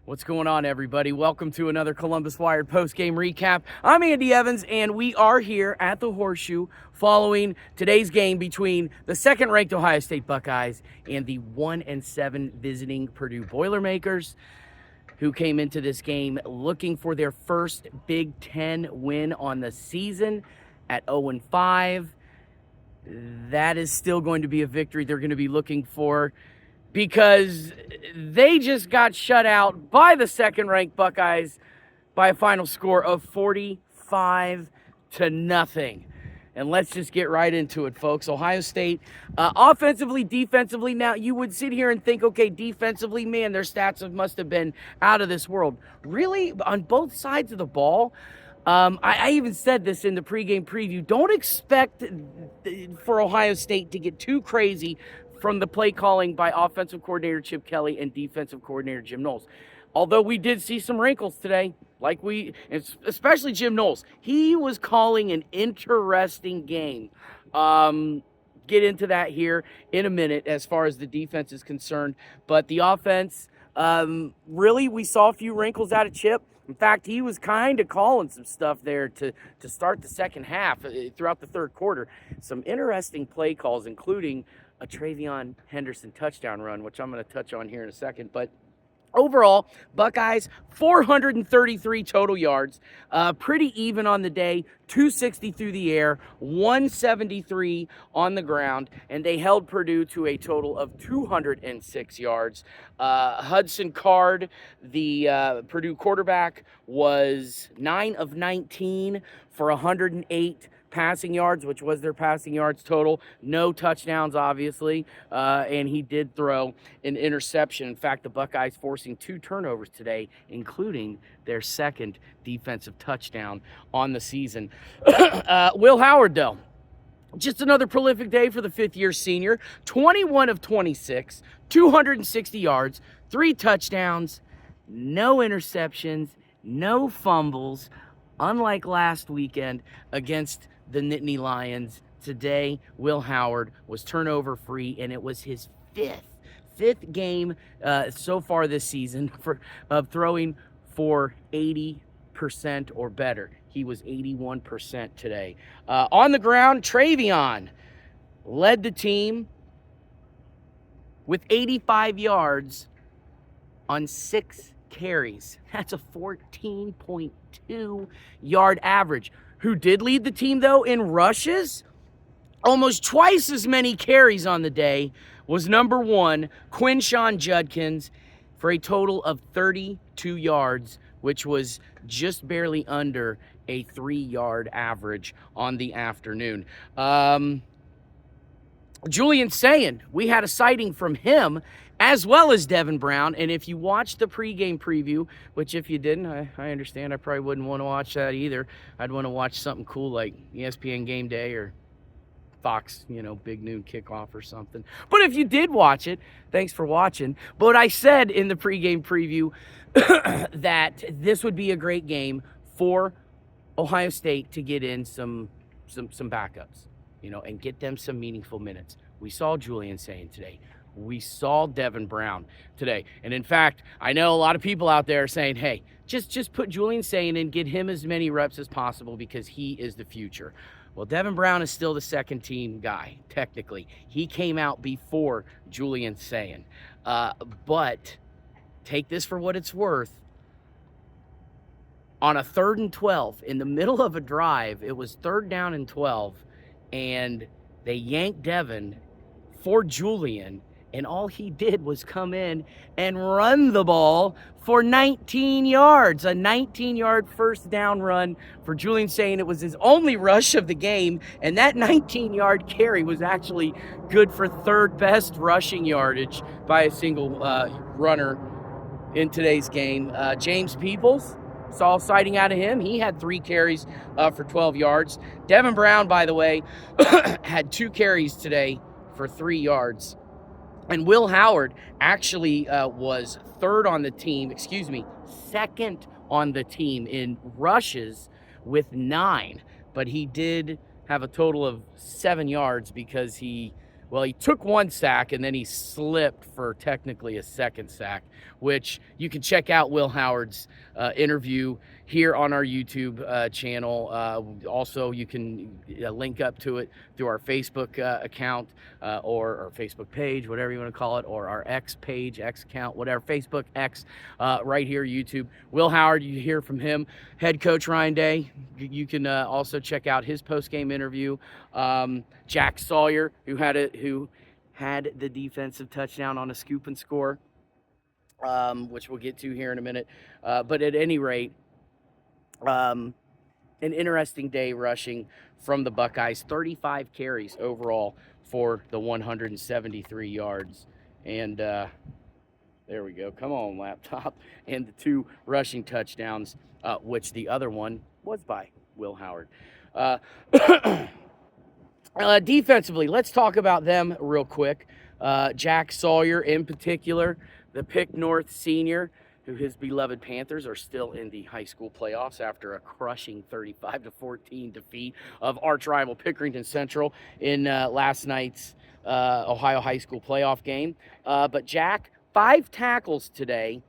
What's going on, everybody? Welcome to another Columbus Wired post-game recap. I'm Andy Evans, and we are here at the Horseshoe following today's game between the second-ranked Ohio State Buckeyes and the 1-7 visiting Purdue Boilermakers, who came into this game looking for their first Big Ten win on the season at 0-5. That is still going to be a victory they're going to be looking for, because they just got shut out by the second-ranked Buckeyes by a final score of 45-0. And let's just get right into it, folks. Ohio State, offensively, defensively, now you would sit here and think, okay, defensively, man, their stats must have been out of this world. Really, on both sides of the ball, I even said this in the pregame preview, don't expect for Ohio State to get too crazy from the play calling by offensive coordinator Chip Kelly and defensive coordinator Jim Knowles. Although we did see some wrinkles today, especially Jim Knowles. He was calling an interesting game. Get into that here in a minute as far as the defense is concerned. But the offense, really, we saw a few wrinkles out of Chip. In fact, he was kind of calling some stuff there to start the second half throughout the third quarter. Some interesting play calls, including a Travion Henderson touchdown run, which I'm going to touch on here in a second. But overall, Buckeyes, 433 total yards, pretty even on the day, 260 through the air, 173 on the ground, and they held Purdue to a total of 206 yards. Hudson Card, the Purdue quarterback, was 9 of 19 for 108 passing yards, which was their passing yards total. No touchdowns, obviously, and he did throw an interception. In fact, the Buckeyes forcing 2 turnovers today, including their second defensive touchdown on the season. Will Howard, though, just another prolific day for the fifth-year senior. 21 of 26, 260 yards, 3 touchdowns, no interceptions, no fumbles. Unlike last weekend against the Nittany Lions, today Will Howard was turnover-free, and it was his fifth game so far this season of throwing for 80% or better. He was 81% today. On the ground, Travion led the team with 85 yards on 6 carries. That's a 14.2 yard average. Who did lead the team, though, in rushes? Almost twice as many carries on the day was number 1, Quinshawn Judkins, for a total of 32 yards, which was just barely under a 3-yard average on the afternoon. Julian Sayin, we had a sighting from him, as well as Devin Brown. And if you watched the pregame preview, which if you didn't, I understand, I probably wouldn't want to watch that either. I'd want to watch something cool like ESPN Game Day or Fox, Big Noon Kickoff or something. But if you did watch it, thanks for watching. But I said in the pregame preview that this would be a great game for Ohio State to get in some backups, and get them some meaningful minutes. We saw Julian Sayin today. We saw Devin Brown today. And in fact, I know a lot of people out there are saying, hey, just put Julian Sayin in, get him as many reps as possible because he is the future. Well, Devin Brown is still the second team guy, technically. He came out before Julian Sayin. But take this for what it's worth. On a 3rd and 12, in the middle of a drive, it was 3rd down and 12, and they yanked Devin for Julian, and all he did was come in and run the ball for 19 yards, a 19-yard first down run for Julian Sayin. It was his only rush of the game, and that 19-yard carry was actually good for 3rd best rushing yardage by a single runner in today's game. James Peoples, saw a sighting out of him. He had 3 carries for 12 yards. Devin Brown, by the way, had 2 carries today for 3 yards. And Will Howard actually was second on the team in rushes with 9. But he did have a total of 7 yards because he Well, he took one sack, and then he slipped for technically a second sack, which you can check out Will Howard's interview here on our YouTube channel. Also, you can link up to it through our Facebook account or our Facebook page, whatever you want to call it, or our X page, X account, whatever, Facebook, X, right here, YouTube. Will Howard, you hear from him. Head coach Ryan Day, you can also check out his post-game interview. Jack Sawyer, who had the defensive touchdown on a scoop and score, which we'll get to here in a minute. But at any rate, an interesting day rushing from the Buckeyes. 35 carries overall for the 173 yards. And there we go. Come on, laptop. And the 2 rushing touchdowns, which the other one was by Will Howard. Defensively, let's talk about them real quick. Jack Sawyer in particular, the Pick North senior, who his beloved Panthers are still in the high school playoffs after a crushing 35-14 defeat of arch rival Pickerington Central in last night's Ohio high school playoff game. But Jack, 5 tackles today,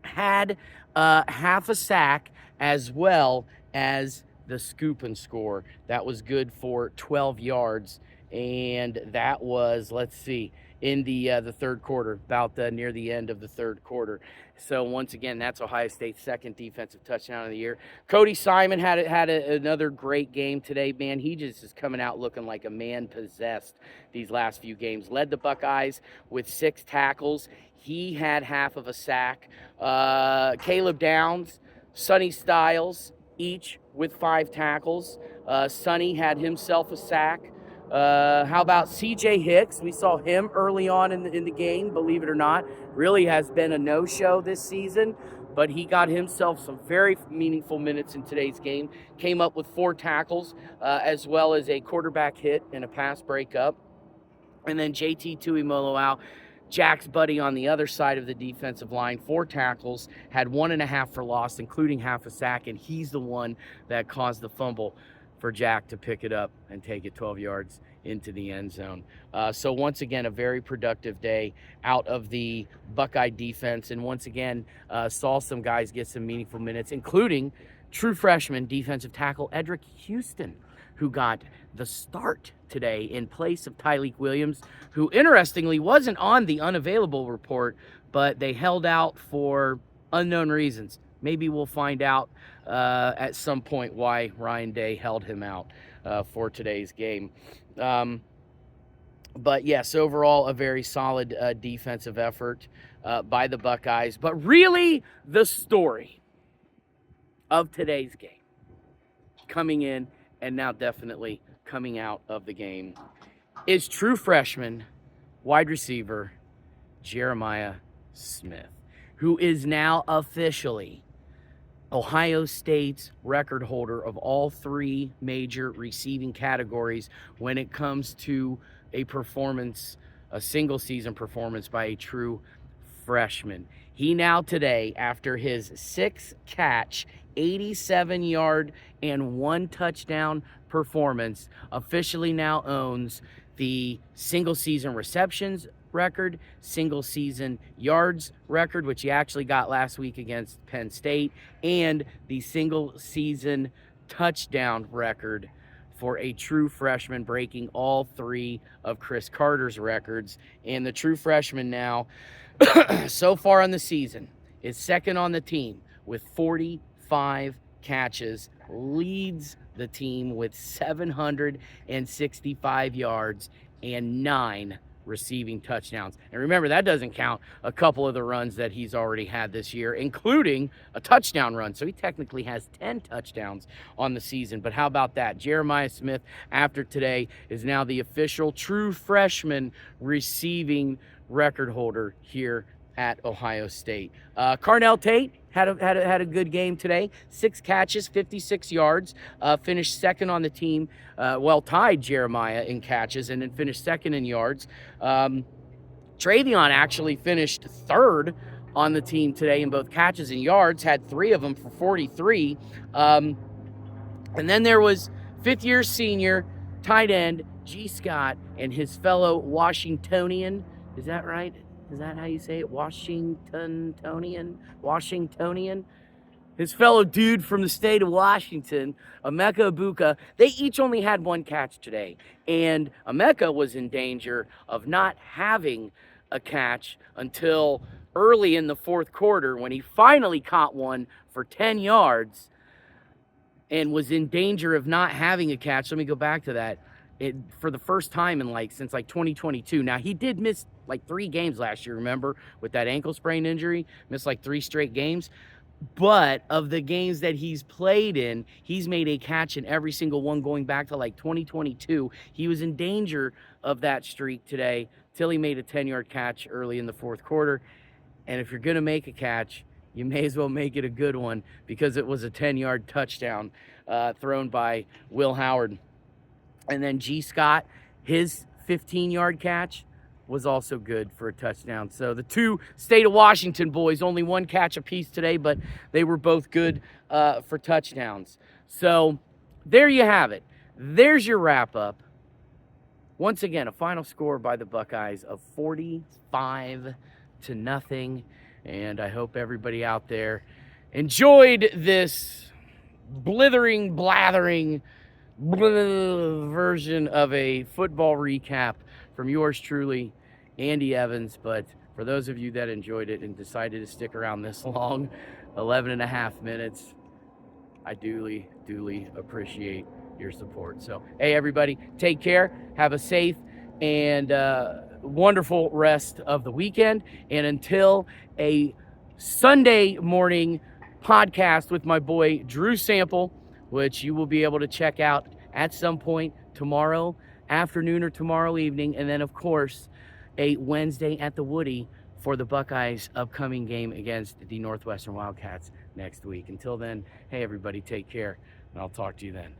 had half a sack as well as the scoop and score. That was good for 12 yards, and that was, let's see, in the third quarter, about near the end of the third quarter. So once again, that's Ohio State's second defensive touchdown of the year. Cody Simon had another great game today. Man, he just is coming out looking like a man possessed these last few games. Led the Buckeyes with 6 tackles. He had half of a sack. Caleb Downs, Sonny Styles, each with 5 tackles. Sonny had himself a sack. How about CJ Hicks? We saw him early on in the game, believe it or not. Really has been a no-show this season, but he got himself some very meaningful minutes in today's game. Came up with 4 tackles, as well as a quarterback hit and a pass breakup. And then JT Tuimoloau, Jack's buddy on the other side of the defensive line, 4 tackles, had 1.5 for loss, including half a sack, and he's the one that caused the fumble for Jack to pick it up and take it 12 yards into the end zone. So once again, a very productive day out of the Buckeye defense, and once again, saw some guys get some meaningful minutes, including true freshman defensive tackle Edric Houston, who got the start today in place of Tyleek Williams, who interestingly wasn't on the unavailable report, but they held out for unknown reasons. Maybe we'll find out at some point why Ryan Day held him out for today's game. But yes, overall, a very solid defensive effort by the Buckeyes. But really, the story of today's game, coming in and now definitely coming out of the game, is true freshman wide receiver Jeremiah Smith, who is now officially Ohio State's record holder of all 3 major receiving categories when it comes to a performance, a single season performance by a true freshman. He now today, after his 6-catch, 87-yard and 1 touchdown performance, officially now owns the single season receptions record, single season yards record, which he actually got last week against Penn State, and the single season touchdown record for a true freshman, breaking all 3 of Chris Carter's records. And the true freshman now, so far on the season, is second on the team with 45 catches, leads the team with 765 yards and 9 receiving touchdowns. And remember, that doesn't count a couple of the runs that he's already had this year, including a touchdown run. So he technically has 10 touchdowns on the season. But how about that? Jeremiah Smith, after today, is now the official true freshman receiving record holder here at Ohio State. Carnell Tate had a good game today. 6 catches, 56 yards. Finished second on the team. Tied Jeremiah in catches and then finished second in yards. Travion actually finished third on the team today in both catches and yards. Had 3 of them for 43. And then there was 5th-year senior tight end G. Scott and his fellow Washingtonian, is that right? Is that how you say it? Washingtonian? His fellow dude from the state of Washington, Emeka Egbuka, they each only had one catch today. And Emeka was in danger of not having a catch until early in the fourth quarter when he finally caught one for 10 yards and was in danger of not having a catch. Let me go back to that. For the first time since 2022. Now, he did miss 3 games last year, remember, with that ankle sprain injury, missed 3 straight games. But of the games that he's played in, he's made a catch in every single one going back to 2022. He was in danger of that streak today till he made a 10-yard catch early in the fourth quarter. And if you're going to make a catch, you may as well make it a good one, because it was a 10-yard touchdown thrown by Will Howard. And then G. Scott, his 15-yard catch was also good for a touchdown. So the two State of Washington boys, only one catch apiece today, but they were both good for touchdowns. So there you have it. There's your wrap-up. Once again, a final score by the Buckeyes of 45-0. And I hope everybody out there enjoyed this blathering version of a football recap from yours truly, Andy Evans. But for those of you that enjoyed it and decided to stick around this long, 11 and a half minutes, I duly appreciate your support. So, hey, everybody, take care. Have a safe and wonderful rest of the weekend. And until a Sunday morning podcast with my boy Drew Sample, which you will be able to check out at some point tomorrow afternoon or tomorrow evening. And then, of course, a Wednesday at the Woody for the Buckeyes' upcoming game against the Northwestern Wildcats next week. Until then, hey, everybody, take care, and I'll talk to you then.